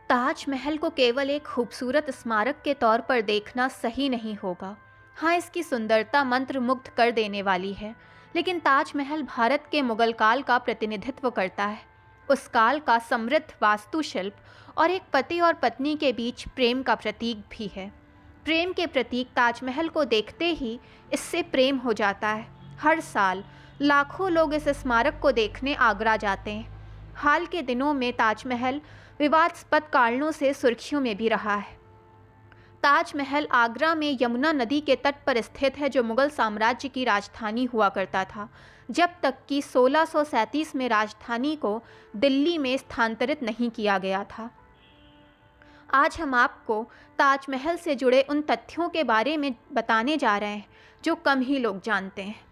ताजमहल को केवल एक खूबसूरत स्मारक के तौर पर देखना सही नहीं होगा। हाँ, इसकी सुंदरता मंत्रमुग्ध कर देने वाली है, लेकिन ताजमहल भारत के मुगल काल का प्रतिनिधित्व करता है। उस काल का समृद्ध वास्तुशिल्प और एक पति और पत्नी के बीच प्रेम का प्रतीक भी है। प्रेम के प्रतीक ताजमहल को देखते ही इससे प्रेम हो जाता है। हर साल लाखों लोग इस स्मारक को देखने आगरा जाते हैं। हाल के दिनों में ताजमहल विवादास्पद कारणों से सुर्खियों में भी रहा है। ताजमहल आगरा में यमुना नदी के तट पर स्थित है, जो मुगल साम्राज्य की राजधानी हुआ करता था, जब तक कि 1637 में राजधानी को दिल्ली में स्थानांतरित नहीं किया गया था। आज हम आपको ताजमहल से जुड़े उन तथ्यों के बारे में बताने जा रहे हैं जो कम ही लोग जानते हैं।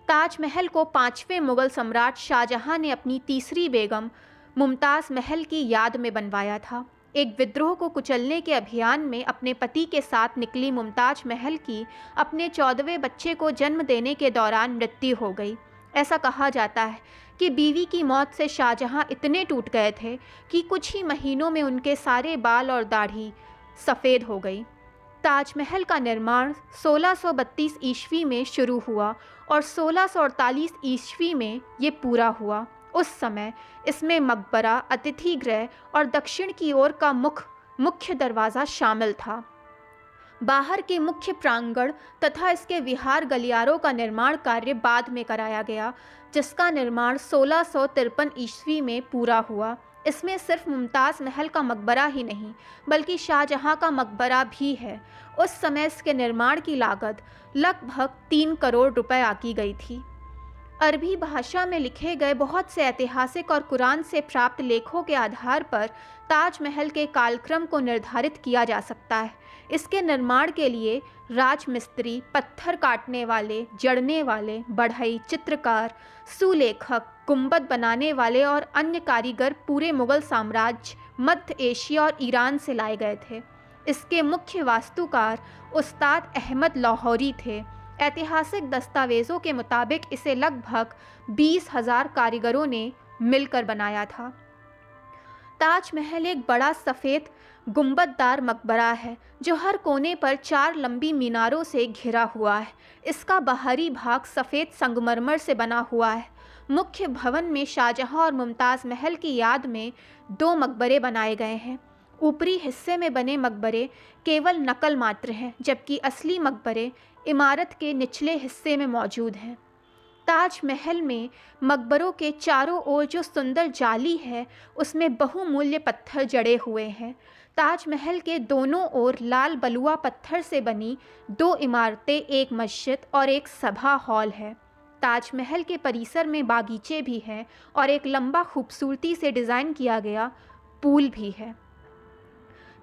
ताजमहल को 5वें मुगल सम्राट शाहजहां ने अपनी तीसरी बेगम मुमताज़ महल की याद में बनवाया था। एक विद्रोह को कुचलने के अभियान में अपने पति के साथ निकली मुमताज़ महल की अपने 14वें बच्चे को जन्म देने के दौरान मृत्यु हो गई। ऐसा कहा जाता है कि बीवी की मौत से शाहजहां इतने टूट गए थे कि कुछ ही महीनों में उनके सारे बाल और दाढ़ी सफ़ेद हो गई। ताजमहल का निर्माण 1632 ईस्वी में शुरू हुआ और 1648 ईस्वी में ये पूरा हुआ। उस समय इसमें मकबरा, अतिथि गृह और दक्षिण की ओर का मुख्य दरवाज़ा शामिल था। बाहर के मुख्य प्रांगण तथा इसके विहार गलियारों का निर्माण कार्य बाद में कराया गया, जिसका निर्माण 1653 ईस्वी में पूरा हुआ। इसमें सिर्फ मुमताज़ महल का मकबरा ही नहीं, बल्कि शाहजहां का मकबरा भी है। उस समय इसके निर्माण की लागत लगभग 3 करोड़ रुपए आकी गई थी। अरबी भाषा में लिखे गए बहुत से ऐतिहासिक और कुरान से प्राप्त लेखों के आधार पर ताजमहल के कालक्रम को निर्धारित किया जा सकता है। इसके निर्माण के लिए राजमिस्त्री, पत्थर काटने वाले, जड़ने वाले, बढ़ई, चित्रकार, सुलेखक, गुंबद बनाने वाले और अन्य कारीगर पूरे मुगल साम्राज्य, मध्य एशिया और ईरान से लाए गए थे। इसके मुख्य वास्तुकार उस्ताद अहमद लाहौरी थे। ऐतिहासिक दस्तावेज़ों के मुताबिक इसे लगभग 20,000 कारीगरों ने मिलकर बनाया था। ताजमहल एक बड़ा सफ़ेद गुंबददार मकबरा है, जो हर कोने पर 4 लंबी मीनारों से घिरा हुआ है। इसका बाहरी भाग सफ़ेद संगमरमर से बना हुआ है। मुख्य भवन में शाहजहां और मुमताज़ महल की याद में 2 मकबरे बनाए गए हैं। ऊपरी हिस्से में बने मकबरे केवल नकल मात्र हैं, जबकि असली मकबरे इमारत के निचले हिस्से में मौजूद हैं। ताजमहल में मकबरों के चारों ओर जो सुंदर जाली है, उसमें बहुमूल्य पत्थर जड़े हुए हैं। ताजमहल के दोनों ओर लाल बलुआ पत्थर से बनी 2 इमारतें, एक मस्जिद और एक सभा हॉल है। ताजमहल के परिसर में बागीचे भी हैं और एक लंबा खूबसूरती से डिज़ाइन किया गया पूल भी है।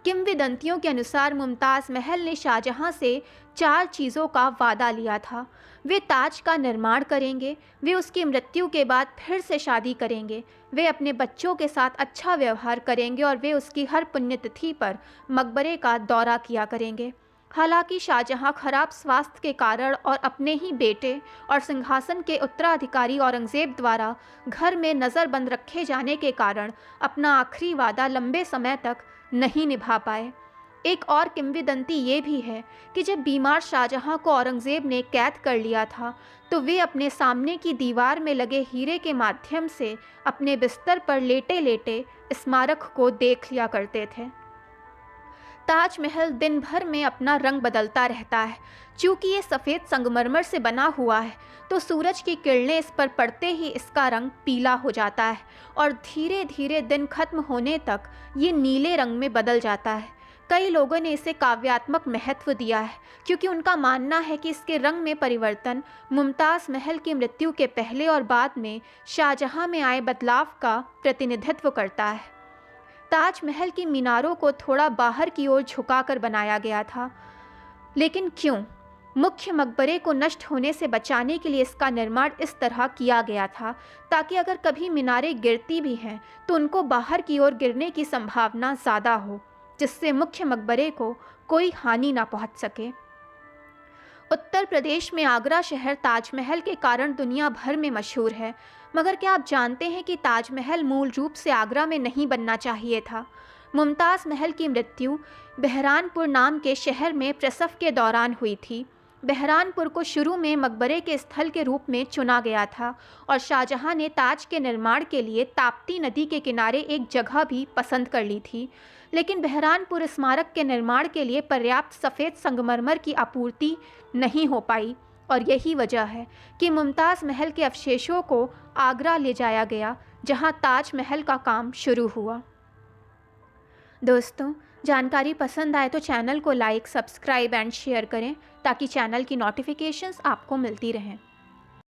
किंवदंतियों के अनुसार मुमताज़ महल ने शाहजहां से 4 चीज़ों का वादा लिया था। वे ताज का निर्माण करेंगे, वे उसकी मृत्यु के बाद फिर से शादी करेंगे, वे अपने बच्चों के साथ अच्छा व्यवहार करेंगे और वे उसकी हर पुण्यतिथि पर मकबरे का दौरा किया करेंगे। हालांकि शाहजहां खराब स्वास्थ्य के कारण और अपने ही बेटे और सिंहासन के उत्तराधिकारी औरंगज़ेब द्वारा घर में नज़रबंद रखे जाने के कारण अपना आखिरी वादा लंबे समय तक नहीं निभा पाए। एक और किंवदंती ये भी है कि जब बीमार शाहजहां को औरंगज़ेब ने कैद कर लिया था, तो वे अपने सामने की दीवार में लगे हीरे के माध्यम से अपने बिस्तर पर लेटे लेटे स्मारक को देख लिया करते थे। ताजमहल दिन भर में अपना रंग बदलता रहता है। चूँकि ये सफ़ेद संगमरमर से बना हुआ है, तो सूरज की किरणें इस पर पड़ते ही इसका रंग पीला हो जाता है और धीरे धीरे दिन खत्म होने तक ये नीले रंग में बदल जाता है। कई लोगों ने इसे काव्यात्मक महत्व दिया है, क्योंकि उनका मानना है कि इसके रंग में परिवर्तन मुमताज़ महल की मृत्यु के पहले और बाद में शाहजहां में आए बदलाव का प्रतिनिधित्व करता है। ताजमहल की मीनारों को थोड़ा बाहर की ओर झुकाकर बनाया गया था, लेकिन क्यों? मुख्य मकबरे को नष्ट होने से बचाने के लिए इसका निर्माण इस तरह किया गया था, ताकि अगर कभी मीनारें गिरती भी हैं तो उनको बाहर की ओर गिरने की संभावना ज़्यादा हो, जिससे मुख्य मकबरे को कोई हानि ना पहुंच सके। उत्तर प्रदेश में आगरा शहर ताजमहल के कारण दुनिया भर में मशहूर है। मगर क्या आप जानते हैं कि ताजमहल मूल रूप से आगरा में नहीं बनना चाहिए था? मुमताज़ महल की मृत्यु बहरानपुर नाम के शहर में प्रसव के दौरान हुई थी। बहरानपुर को शुरू में मकबरे के स्थल के रूप में चुना गया था और शाहजहां ने ताज के निर्माण के लिए ताप्ती नदी के किनारे एक जगह भी पसंद कर ली थी, लेकिन बहरानपुर स्मारक के निर्माण के लिए पर्याप्त सफ़ेद संगमरमर की आपूर्ति नहीं हो पाई और यही वजह है कि मुमताज़ महल के अवशेषों को आगरा ले जाया गया, जहां ताज महल का काम शुरू हुआ। दोस्तों, जानकारी पसंद आए तो चैनल को लाइक, सब्सक्राइब एंड शेयर करें ताकि चैनल की नोटिफिकेशंस आपको मिलती रहें।